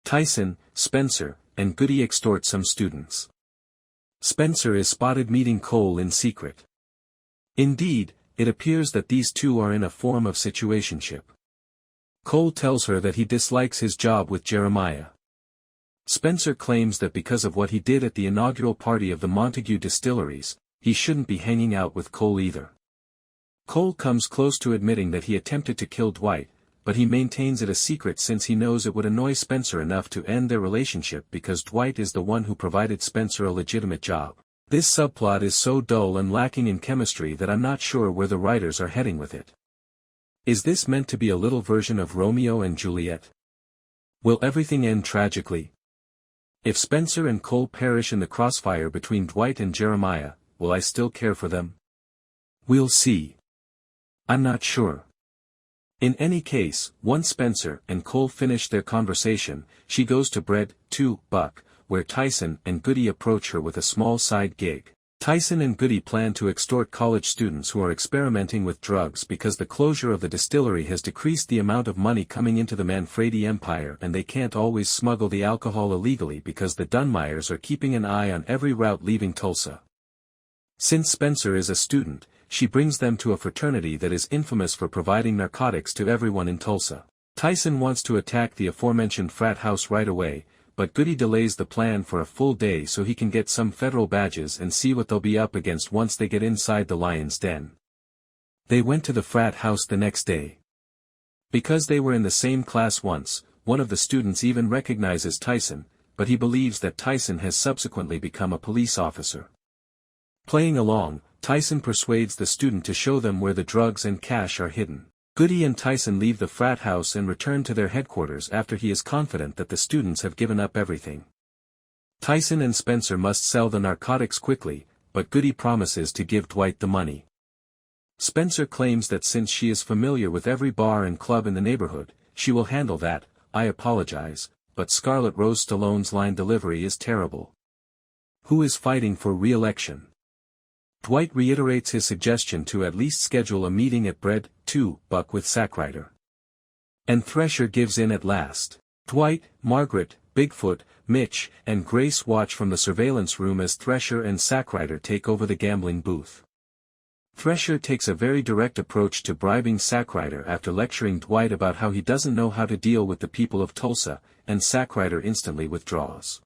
Tyson, Spencer, and Goodie extort some students. Spencer is spotted meeting Cole in secret. Indeed, it appears that these two are in a form of situationship. Cole tells her that he dislikes his job with Jeremiah. Spencer claims that because of what he did at the inaugural party of the Montague Distilleries, he shouldn't be hanging out with Cole either. Cole comes close to admitting that he attempted to kill Dwight, but he maintains it a secret since he knows it would annoy Spencer enough to end their relationship because Dwight is the one who provided Spencer a legitimate job. This subplot is so dull and lacking in chemistry that I'm not sure where the writers are heading with it. Is this meant to be a little version of Romeo and Juliet? Will everything end tragically? If Spencer and Cole perish in the crossfire between Dwight and Jeremiah, will I still care for them? We'll see. I'm not sure. In any case, once Spencer and Cole finish their conversation, she goes to Bread, 2, Buck, where Tyson and Goodie approach her with a small side gig. Tyson and Goodie plan to extort college students who are experimenting with drugs because the closure of the distillery has decreased the amount of money coming into the Manfredi empire and they can't always smuggle the alcohol illegally because the Dunmeyers are keeping an eye on every route leaving Tulsa. Since Spencer is a student, she brings them to a fraternity that is infamous for providing narcotics to everyone in Tulsa. Tyson wants to attack the aforementioned frat house right away, but Goodie delays the plan for a full day so he can get some federal badges and see what they'll be up against once they get inside the lion's den. They went to the frat house the next day. Because they were in the same class once, one of the students even recognizes Tyson, but he believes that Tyson has subsequently become a police officer. Playing along, Tyson persuades the student to show them where the drugs and cash are hidden. Goodie and Tyson leave the frat house and return to their headquarters after he is confident that the students have given up everything. Tyson and Spencer must sell the narcotics quickly, but Goodie promises to give Dwight the money. Spencer claims that since she is familiar with every bar and club in the neighborhood, she will handle that. I apologize, but Scarlett Rose Stallone's line delivery is terrible. Who is fighting for re-election? Dwight reiterates his suggestion to at least schedule a meeting at Bread, 2, Buck with Sackrider. And Thresher gives in at last. Dwight, Margaret, Bigfoot, Mitch, and Grace watch from the surveillance room as Thresher and Sackrider take over the gambling booth. Thresher takes a very direct approach to bribing Sackrider after lecturing Dwight about how he doesn't know how to deal with the people of Tulsa, and Sackrider instantly withdraws.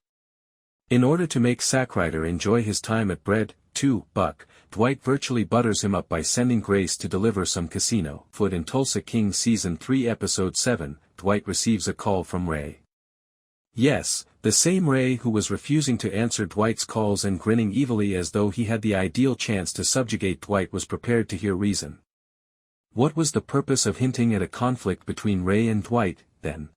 In order to make Sackrider enjoy his time at Bread, 2, Buck, Dwight virtually butters him up by sending Grace to deliver some casino. Foot in Tulsa King Season 3 Episode 7, Dwight receives a call from Ray. Yes, the same Ray who was refusing to answer Dwight's calls and grinning evilly as though he had the ideal chance to subjugate Dwight was prepared to hear reason. What was the purpose of hinting at a conflict between Ray and Dwight, then?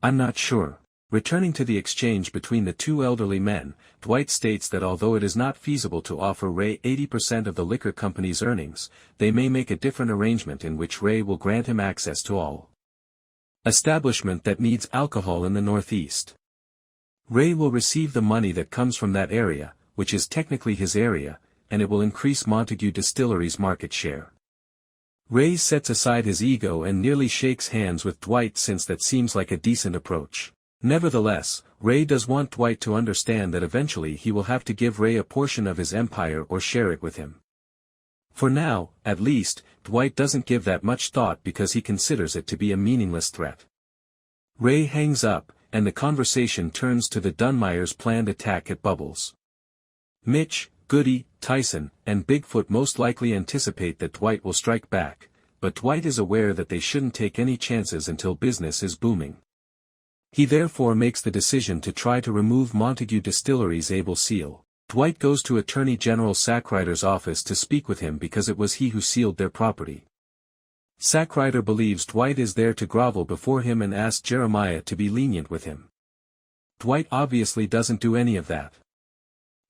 I'm not sure. Returning to the exchange between the two elderly men, Dwight states that although it is not feasible to offer Ray 80% of the liquor company's earnings, they may make a different arrangement in which Ray will grant him access to all establishment that needs alcohol in the Northeast. Ray will receive the money that comes from that area, which is technically his area, and it will increase Montague Distilleries' market share. Ray sets aside his ego and nearly shakes hands with Dwight since that seems like a decent approach. Nevertheless, Ray does want Dwight to understand that eventually he will have to give Ray a portion of his empire or share it with him. For now, at least, Dwight doesn't give that much thought because he considers it to be a meaningless threat. Ray hangs up, and the conversation turns to the Dunmeyers' planned attack at Bubbles. Mitch, Goodie, Tyson, and Bigfoot most likely anticipate that Dwight will strike back, but Dwight is aware that they shouldn't take any chances until business is booming. He therefore makes the decision to try to remove Montague Distilleries' able seal. Dwight goes to Attorney General Sackrider's office to speak with him because it was he who sealed their property. Sackrider believes Dwight is there to grovel before him and asks Jeremiah to be lenient with him. Dwight obviously doesn't do any of that.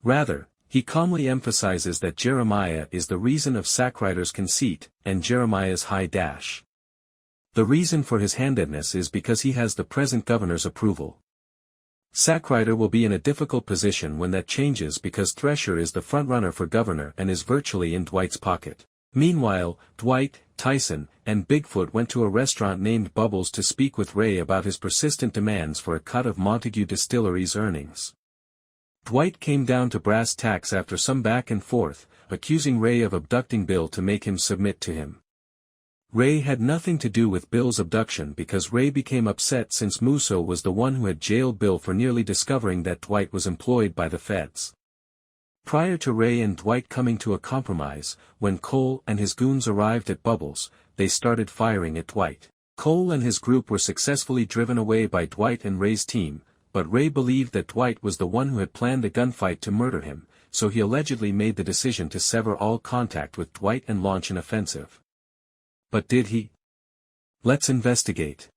Rather, he calmly emphasizes that Jeremiah is the reason of Sackrider's conceit, and Jeremiah's high dash. The reason for his handedness is because he has the present governor's approval. Sackrider will be in a difficult position when that changes because Thresher is the frontrunner for governor and is virtually in Dwight's pocket. Meanwhile, Dwight, Tyson, and Bigfoot went to a restaurant named Bubbles to speak with Ray about his persistent demands for a cut of Montague Distilleries' earnings. Dwight came down to brass tacks after some back and forth, accusing Ray of abducting Bill to make him submit to him. Ray had nothing to do with Bill's abduction because Ray became upset since Musso was the one who had jailed Bill for nearly discovering that Dwight was employed by the feds. Prior to Ray and Dwight coming to a compromise, when Cole and his goons arrived at Bubbles, they started firing at Dwight. Cole and his group were successfully driven away by Dwight and Ray's team, but Ray believed that Dwight was the one who had planned the gunfight to murder him, so he allegedly made the decision to sever all contact with Dwight and launch an offensive. But did he? Let's investigate.